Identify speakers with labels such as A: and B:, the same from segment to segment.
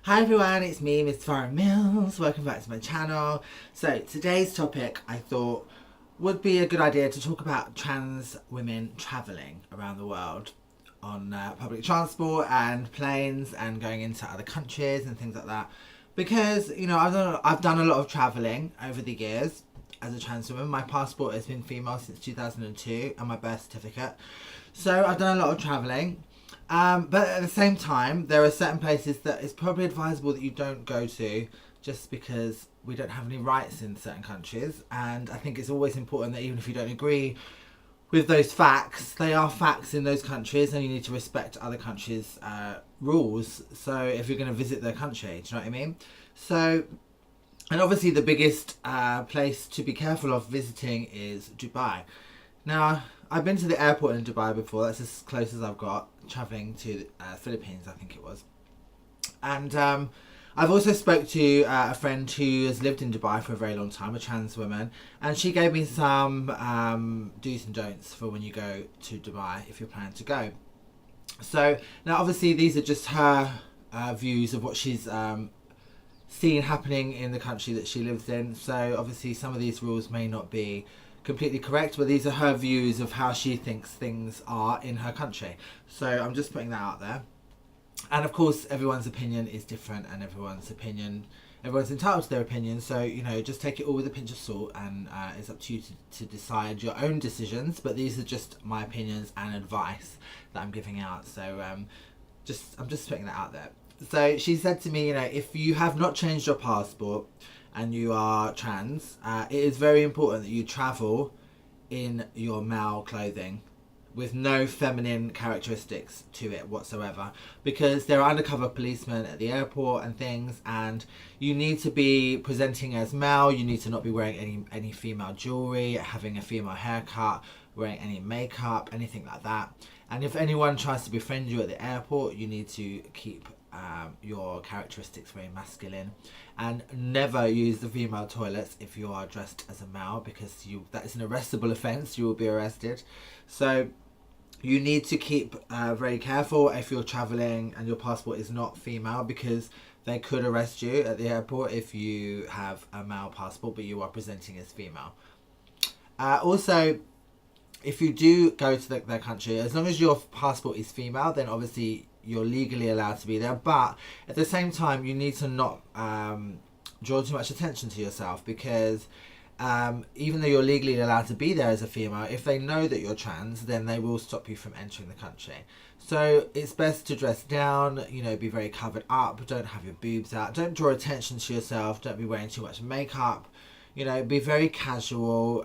A: Hi everyone, it's me, Miss Farah Mills. Welcome back to my channel. So today's topic I thought would be a good idea to talk about trans women travelling around the world on public transport and planes and going into other countries and things like that. Because, you know, I've done a lot of travelling over the years as a trans woman. My passport has been female since 2002 and my birth certificate. So I've done a lot of travelling. But at the same time, there are certain places that it's probably advisable that you don't go to just because we don't have any rights in certain countries. And I think it's always important that even if you don't agree with those facts, they are facts in those countries and you need to respect other countries' rules. So if you're going to visit their country, do you know what I mean? So, and obviously the biggest place to be careful of visiting is Dubai. Now, I've been to the airport in Dubai before. That's as close as I've got, travelling to Philippines, I think it was. And I've also spoke to a friend who has lived in Dubai for a very long time, a trans woman, and she gave me some do's and don'ts for when you go to Dubai if you're planning to go. So now obviously these are just her views of what she's seen happening in the country that she lives in. So obviously some of these rules may not be completely correct, but these are her views of how she thinks things are in her country. So I'm just putting that out there. And of course everyone's opinion is different and everyone's entitled to their opinion, so you know, just take it all with a pinch of salt, and it's up to you to decide your own decisions, but these are just my opinions and advice that I'm giving out. So I'm just putting that out there. So she said to me, you know, if you have not changed your passport and you are trans, it is very important that you travel in your male clothing with no feminine characteristics to it whatsoever, because there are undercover policemen at the airport and things, and you need to be presenting as male. You need to not be wearing any female jewelry, having a female haircut, wearing any makeup, anything like that. And if anyone tries to befriend you at the airport, you need to keep your characteristics very masculine, and never use the female toilets if you are dressed as a male, because that is an arrestable offence. You will be arrested. So you need to keep very careful if you're travelling and your passport is not female, because they could arrest you at the airport if you have a male passport but you are presenting as female. Also, if you do go to their country, as long as your passport is female, then obviously you're legally allowed to be there. But at the same time, you need to not draw too much attention to yourself, because even though you're legally allowed to be there as a female, if they know that you're trans, then they will stop you from entering the country. So it's best to dress down, you know, be very covered up, don't have your boobs out, don't draw attention to yourself, don't be wearing too much makeup, you know, be very casual,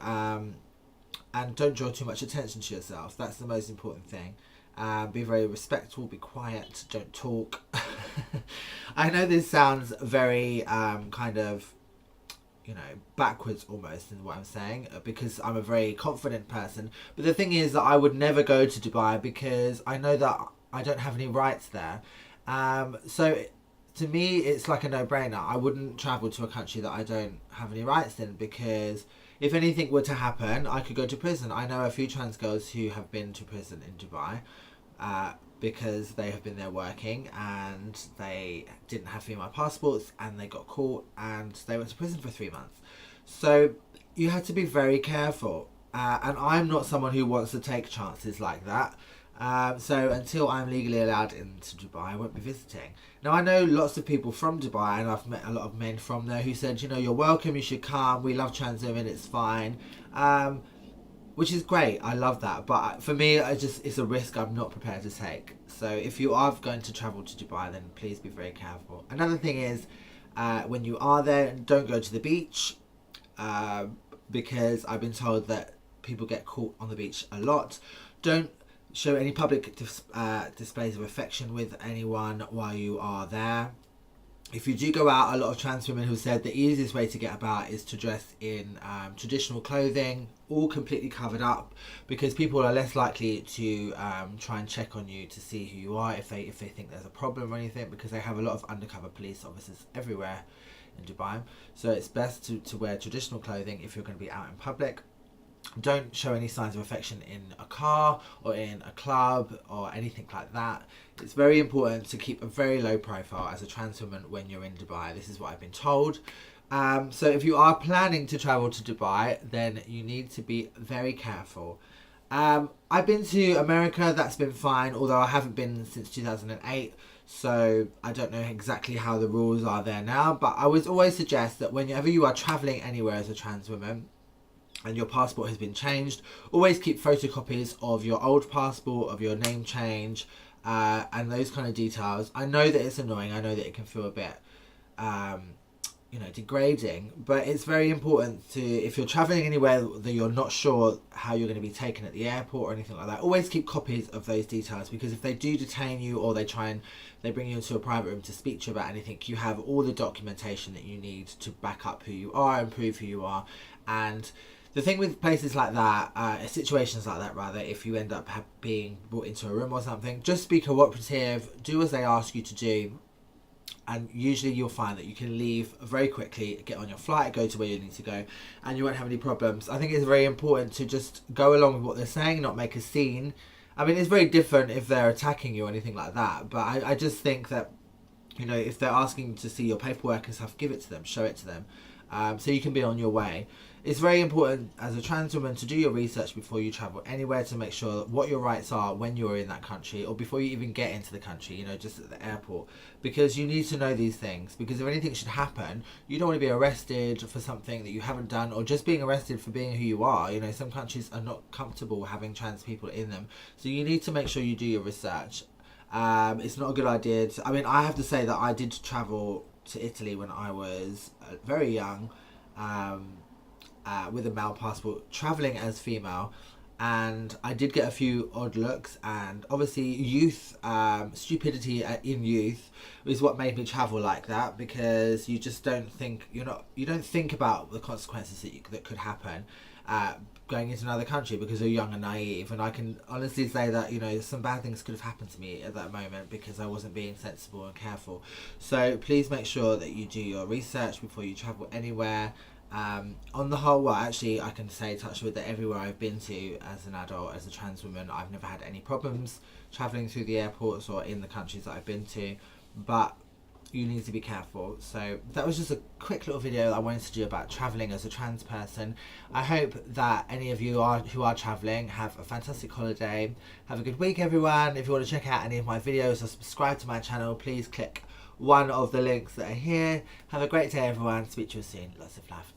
A: and don't draw too much attention to yourself. That's the most important thing. Be very respectful, be quiet, don't talk. I know this sounds very kind of, you know, backwards almost in what I'm saying, because I'm a very confident person. But the thing is that I would never go to Dubai because I know that I don't have any rights there. So to me, it's like a no-brainer. I wouldn't travel to a country that I don't have any rights in, because if anything were to happen, I could go to prison. I know a few trans girls who have been to prison in Dubai because they have been there working and they didn't have female passports and they got caught and they went to prison for 3 months. So you have to be very careful. And I'm not someone who wants to take chances like that. So until I'm legally allowed into Dubai, I won't be visiting. Now, I know lots of people from Dubai, and I've met a lot of men from there who said, you know, you're welcome, you should come, we love trans women, it's fine. Which is great, I love that. But for me, it's a risk I'm not prepared to take. So if you are going to travel to Dubai, then please be very careful. Another thing is, when you are there, don't go to the beach, because I've been told that people get caught on the beach a lot. Don't show any public displays of affection with anyone while you are there. If you do go out, a lot of trans women who said the easiest way to get about is to dress in traditional clothing, all completely covered up, because people are less likely to try and check on you to see who you are if they think there's a problem or anything, because they have a lot of undercover police officers everywhere in Dubai. So it's best to wear traditional clothing if you're going to be out in public. Don't show any signs of affection in a car or in a club or anything like that. It's very important to keep a very low profile as a trans woman when you're in Dubai. This is what I've been told. So if you are planning to travel to Dubai, then you need to be very careful. I've been to America, that's been fine, although I haven't been since 2008. So I don't know exactly how the rules are there now, but I would always suggest that whenever you are traveling anywhere as a trans woman, and your passport has been changed, always keep photocopies of your old passport, of your name change, and those kind of details. I know that it's annoying. I know that it can feel a bit, degrading. But it's very important to, if you're traveling anywhere that you're not sure how you're going to be taken at the airport or anything like that, always keep copies of those details, because if they do detain you or they bring you into a private room to speak to you about anything, you have all the documentation that you need to back up who you are and prove who you are. And the thing with places like that, situations like that rather, if you end up being brought into a room or something, just be cooperative, do as they ask you to do, and usually you'll find that you can leave very quickly, get on your flight, go to where you need to go, and you won't have any problems. I think it's very important to just go along with what they're saying, not make a scene. I mean, it's very different if they're attacking you or anything like that, but I just think that, if they're asking to see your paperwork and stuff, give it to them, show it to them, so you can be on your way. It's very important as a trans woman to do your research before you travel anywhere, to make sure what your rights are when you're in that country, or before you even get into the country, just at the airport, because you need to know these things, because if anything should happen, you don't want to be arrested for something that you haven't done, or just being arrested for being who you are. Some countries are not comfortable having trans people in them, so you need to make sure you do your research. It's not a good idea I have to say that I did travel to Italy when I was very young, with a male passport, travelling as female, and I did get a few odd looks, and obviously youth, stupidity in youth is what made me travel like that, because you just don't think, you don't think about the consequences that could happen going into another country, because you're young and naive. And I can honestly say that some bad things could have happened to me at that moment because I wasn't being sensible and careful. So please make sure that you do your research before you travel anywhere. On the whole, actually I can say, touch wood, that everywhere I've been to as an adult, as a trans woman, I've never had any problems travelling through the airports or in the countries that I've been to, but you need to be careful. So that was just a quick little video that I wanted to do about travelling as a trans person. I hope that any of you who are travelling have a fantastic holiday. Have a good week, everyone. If you want to check out any of my videos or subscribe to my channel, please click one of the links that are here. Have a great day, everyone. Speak to you soon. Lots of love.